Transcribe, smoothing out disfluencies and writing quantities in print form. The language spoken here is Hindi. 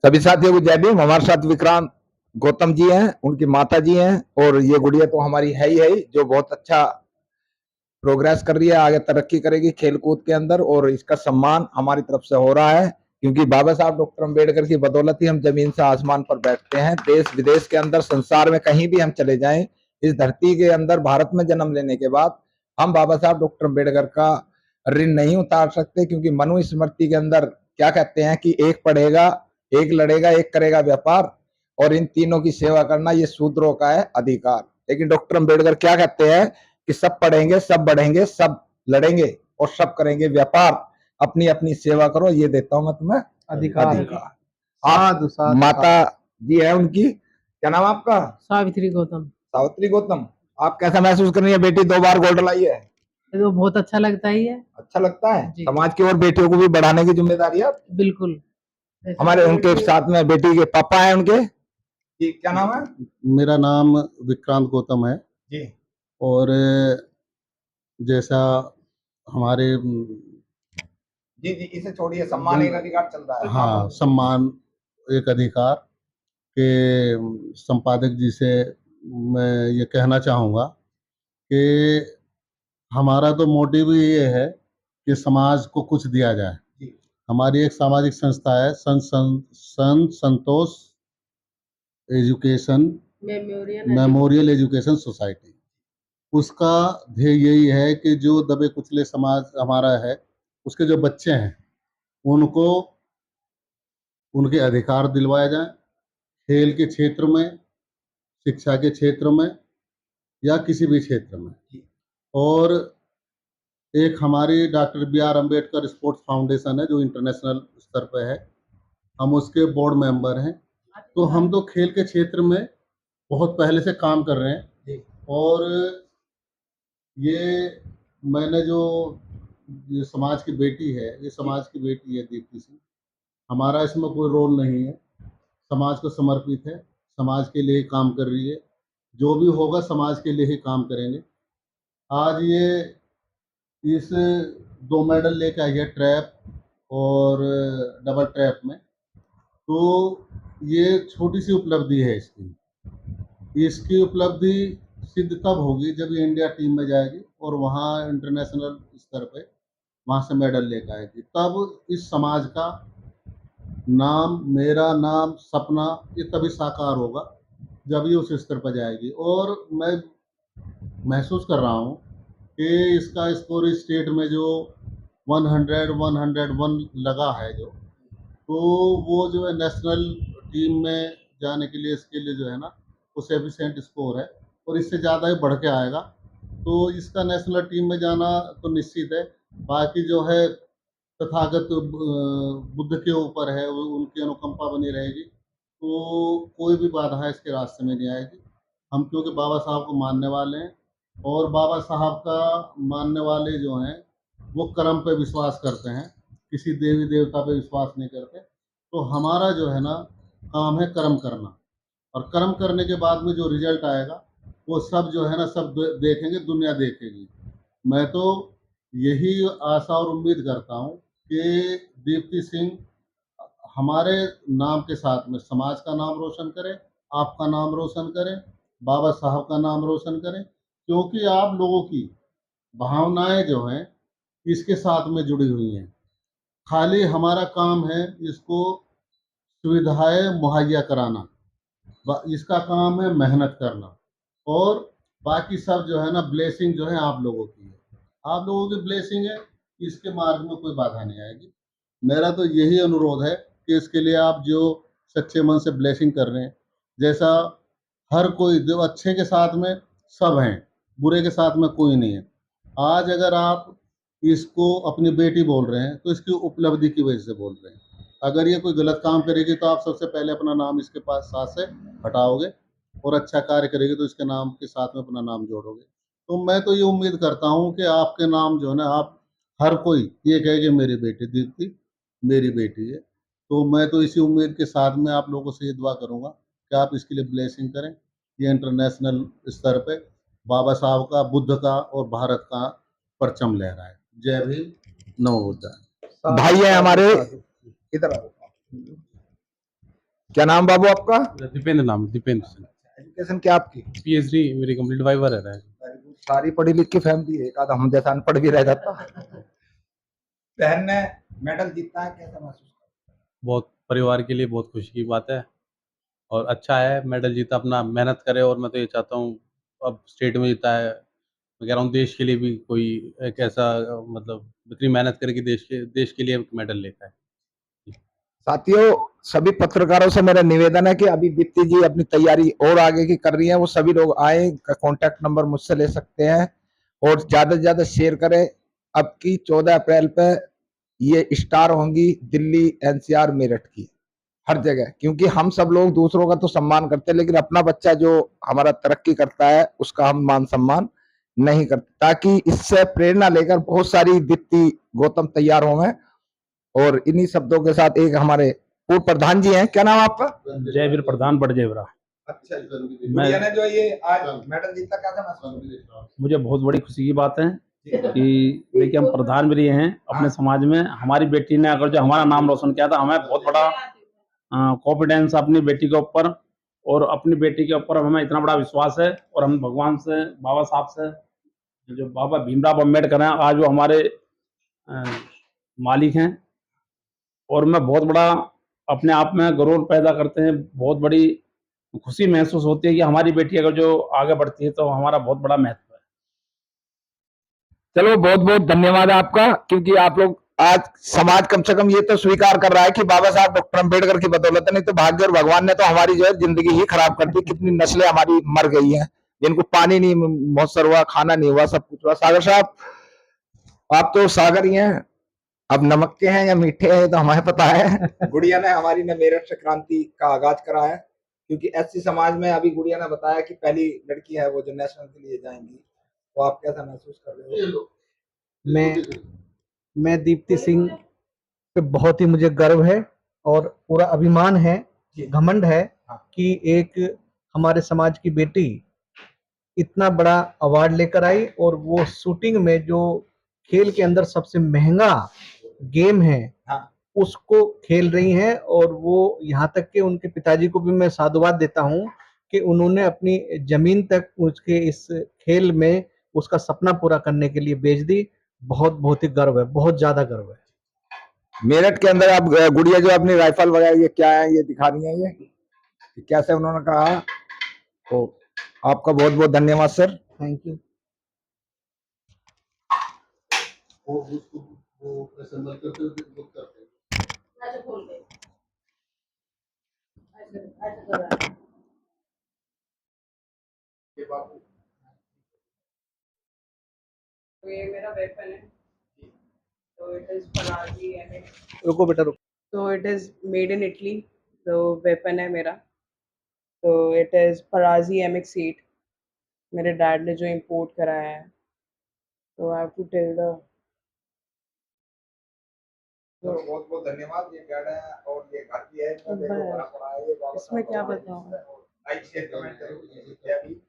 सभी साथियों को जय भीम। हमारे साथ विक्रांत गौतम जी हैं, उनकी माता जी हैं, और ये गुड़िया तो हमारी है ही, जो बहुत अच्छा प्रोग्रेस कर रही है, आगे तरक्की करेगी खेल कूद के अंदर, और इसका सम्मान हमारी तरफ से हो रहा है, क्योंकि बाबा साहब डॉक्टर अम्बेडकर की बदौलत ही हम जमीन से आसमान पर बैठते हैं। देश विदेश के अंदर, संसार में कहीं भी हम चले जाएं, इस धरती के अंदर भारत में जन्म लेने के बाद हम बाबा साहब डॉक्टर अम्बेडकर का ऋण नहीं उतार सकते, क्योंकि मनुस्मृति के अंदर क्या कहते हैं कि एक पढ़ेगा, एक लड़ेगा, एक करेगा व्यापार, और इन तीनों की सेवा करना ये शूद्रों का है अधिकार। लेकिन डॉक्टर अम्बेडकर क्या कहते हैं कि सब पढ़ेंगे, सब बढ़ेंगे, सब लड़ेंगे और सब करेंगे व्यापार, अपनी अपनी सेवा करो, ये देता हूं मैं तुम्हें अधिकार। आप माता जी है उनकी, क्या नाम आपका? सावित्री गौतम। सावित्री गौतम, आप कैसा महसूस कर रही है? बेटी 2 बार गोल्ड लाई है, तो बहुत अच्छा लगता ही है। अच्छा लगता है। समाज की और बेटियों को भी बढ़ाने की जिम्मेदारी है। बिल्कुल। हमारे उनके साथ में बेटी के पापा हैं, उनके क्या नाम है? मेरा नाम विक्रांत गौतम है जी। और जैसा हमारे जी जी, इसे छोड़िए, सम्मान एक अधिकार चल रहा है। हाँ, सम्मान एक अधिकार के संपादक जी से मैं ये कहना चाहूँगा कि हमारा तो मोटिव ये है कि समाज को कुछ दिया जाए। हमारी एक सामाजिक संस्था है संत संतोष एजुकेशन मेमोरियल एजुकेशन सोसाइटी। उसका ध्येय यही है कि जो दबे कुचले समाज हमारा है, उसके जो बच्चे हैं उनको उनके अधिकार दिलवाए जाएं, खेल के क्षेत्र में, शिक्षा के क्षेत्र में या किसी भी क्षेत्र में। और एक हमारी doctor B R. Ambedkar sports foundation है जो इंटरनेशनल स्तर पे है, हम उसके बोर्ड मेंबर हैं। तो हम तो खेल के क्षेत्र में बहुत पहले से काम कर रहे हैं। और ये मैंने जो ये समाज की बेटी है, ये समाज की बेटी है दीप्ति सिंह। हमारा इसमें कोई रोल नहीं है, समाज को समर्पित है, समाज के लिए काम कर रही है, जो भी होगा समाज के लिए ही काम करेंगे। आज ये इस 2 मेडल लेके आई है ट्रैप और डबल ट्रैप में, तो ये छोटी सी उपलब्धि है इसकी उपलब्धि सिद्ध तब होगी जब ये इंडिया टीम में जाएगी और वहाँ इंटरनेशनल स्तर पे वहाँ से मेडल लेकर आएगी, तब इस समाज का नाम, मेरा नाम, सपना ये तभी साकार होगा जब ये उस स्तर पर जाएगी। और मैं महसूस कर रहा हूँ कि इसका स्कोर स्टेट में जो 101 लगा है तो वो जो है नेशनल टीम में जाने के लिए इसके लिए जो है ना वो सफिशिएंट स्कोर है और इससे ज़्यादा ही बढ़ के आएगा, तो इसका नेशनल टीम में जाना तो निश्चित है। बाकी जो है तथागत बुद्ध के ऊपर है, उनकी अनुकंपा बनी रहेगी, तो कोई भी बाधा इसके रास्ते में नहीं आएगी। हम क्योंकि बाबा साहब को मानने वाले हैं और बाबा साहब का मानने वाले जो हैं वो कर्म पे विश्वास करते हैं, किसी देवी देवता पे विश्वास नहीं करते। तो हमारा जो है ना काम है कर्म करना, और कर्म करने के बाद में जो रिजल्ट आएगा वो सब जो है ना सब देखेंगे, दुनिया देखेगी। मैं तो यही आशा और उम्मीद करता हूँ कि दीप्ति सिंह हमारे नाम के साथ में समाज का नाम रोशन करे, आपका नाम रोशन करें, बाबा साहब का नाम रोशन करें, क्योंकि आप लोगों की भावनाएं जो हैं इसके साथ में जुड़ी हुई हैं। खाली हमारा काम है इसको सुविधाएं मुहैया कराना, इसका काम है मेहनत करना, और बाकी सब जो है ना ब्लेसिंग जो है आप लोगों की है, आप लोगों की ब्लेसिंग है, इसके मार्ग में कोई बाधा नहीं आएगी। मेरा तो यही अनुरोध है कि इसके लिए आप जो सच्चे मन से ब्लेसिंग कर रहे हैं, जैसा हर कोई जो अच्छे के साथ में सब हैं, बुरे के साथ में कोई नहीं है। आज अगर आप इसको अपनी बेटी बोल रहे हैं तो इसकी उपलब्धि की वजह से बोल रहे हैं। अगर ये कोई गलत काम करेगी तो आप सबसे पहले अपना नाम इसके पास साथ से हटाओगे, और अच्छा कार्य करेगी तो इसके नाम के साथ में अपना नाम जोड़ोगे। तो मैं तो ये उम्मीद करता हूँ कि आपके नाम जो है ना, आप हर कोई ये कहे कि मेरी बेटी दीप्ति मेरी बेटी है। तो मैं तो इसी उम्मीद के साथ में आप लोगों से ये दुआ करूँगा कि आप इसके लिए ब्लेसिंग करें। ये इंटरनेशनल स्तर पे बाबा साहब का, बुद्ध का और भारत का परचम लहराए। जय भीम, नमो बुद्धाय। भाई है हमारे, इधर आओ। क्या नाम बाबू आपका? दीपेंद्र नाम, दीपेंद्र सिंह। एजुकेशन क्या आपकी? पीएचडी मेरी कंप्लीट वाइवर है। सारी पढ़ी लिखी फैमिली है, एक आधा हम जैसा अनपढ़ भी रह जाता। बहन ने मेडल जीता है, कैसा महसूस करते हैं? बहुत परिवार के लिए बहुत खुशी की बात है और अच्छा है मेडल जीता, अपना मेहनत करे और मैं तो ये चाहता हूँ अब स्टेट में जीता है, मैं कह रहा हूँ देश के लिए भी कोई एक ऐसा मतलब इतनी मेहनत करे कि देश के लिए मेडल लेता है। साथियों, सभी पत्रकारों से मेरा निवेदन है कि अभी दीप्ति जी अपनी तैयारी और आगे की कर रही हैं, वो सभी लोग आए, कांटेक्ट नंबर मुझसे ले सकते हैं और ज्यादा से ज्यादा शेयर करें। अब की 14 अप्रैल पे ये स्टार होंगी दिल्ली, एनसीआर, मेरठ की, हर जगह, क्योंकि हम सब लोग दूसरों का तो सम्मान करते हैं, लेकिन अपना बच्चा जो हमारा तरक्की करता है उसका हम मान सम्मान नहीं करते, ताकि इससे प्रेरणा लेकर बहुत सारी दीप्ति गौतम तैयार होंगे। और इन्हीं शब्दों के साथ एक हमारे पूर्व प्रधान जी हैं, क्या नाम आपका? जयवीर प्रधान बड़जेवरा। अच्छा, गुड़िया ने जो ये आज मेडल जीता, कैसा महसूस? मुझे बहुत बड़ी खुशी की बात है कि देखिए हम प्रधान भी रहे हैं अपने समाज में, हमारी बेटी ने अगर जो हमारा नाम रोशन किया था, हमें बहुत बड़ा कॉन्फिडेंस अपनी बेटी के ऊपर और अपनी बेटी के ऊपर हमें इतना बड़ा विश्वास है। और हम भगवान से, बाबा साहब से, जो बाबा भीमराव अम्बेडकर हैं, आज वो हमारे मालिक हैं और मैं बहुत बड़ा अपने आप में गौरव पैदा करते हैं, बहुत बड़ी खुशी महसूस होती है कि हमारी बेटी अगर जो आगे बढ़ती है तो हमारा बहुत बड़ा महत्व है। चलो, बहुत बहुत धन्यवाद आपका, क्योंकि आप लोग आज समाज कम से कम ये तो स्वीकार कर रहा है कि बाबा साहब डॉक्टर अम्बेडकर की बदौलत है, नहीं तो भाग्य और भगवान ने तो हमारी जो है जिंदगी ही खराब कर दी, कितनी नस्लें हमारी मर गई हैं, जिनको पानी नहीं मुयस्सर हुआ, खाना नहीं हुआ, सब कुछ हुआ। सागर साहब, आप तो सागर ही हैं, अब नमक के हैं या मीठे हैं तो हमें पता है। गुड़िया ने हमारी ने मेरठ से क्रांति का आगाज करा है, क्योंकि एससी समाज में अभी गुड़िया ने बताया कि पहली लड़की है वो जो नेशनल के लिए जाएंगी, तो आप कैसा महसूस कर रहे हो? मैं दीप्ति सिंह पे बहुत ही मुझे गर्व है और पूरा अभिमान है, घमंड है कि एक हमारे समाज की बेटी इतना बड़ा अवार्ड लेकर आई और वो शूटिंग में जो खेल के अंदर सबसे महंगा गेम है उसको खेल रही हैं। और वो यहाँ तक कि उनके पिताजी को भी मैं साधुवाद देता हूँ कि उन्होंने अपनी जमीन तक उसके इस खेल में उसका सपना पूरा करने के लिए बेच दी। बहुत ही गर्व है, बहुत ज्यादा गर्व है। मेरठ के अंदर आप गुड़िया जो अपनी राइफल वगैरह ये क्या है, ये दिखा रही है, ये कैसे उन्होंने कहा, तो आपका बहुत बहुत धन्यवाद सर। Thank you. वो असेंबल करते हुए बुक करते हैं। ऐसे खोल के ऐसे कर रहा है। ये बाबू, तो ये मेरा वेपन है, तो इट इज फराजी MX। रुको बेटा रुको। तो it is made in Italy, तो वेपन है मेरा, तो इट इज फराजी MX8, मेरे डैड ने जो इंपोर्ट कराया है। तो I have to tell the बहुत बहुत धन्यवाद। ये गार्ड है और ये घर भी है, इसमें देखो बस, बड़ा पड़ा है, ये बाबा इसमें साहब क्या का बताऊं। लाइक शेयर कमेंट जरूर कीजिए।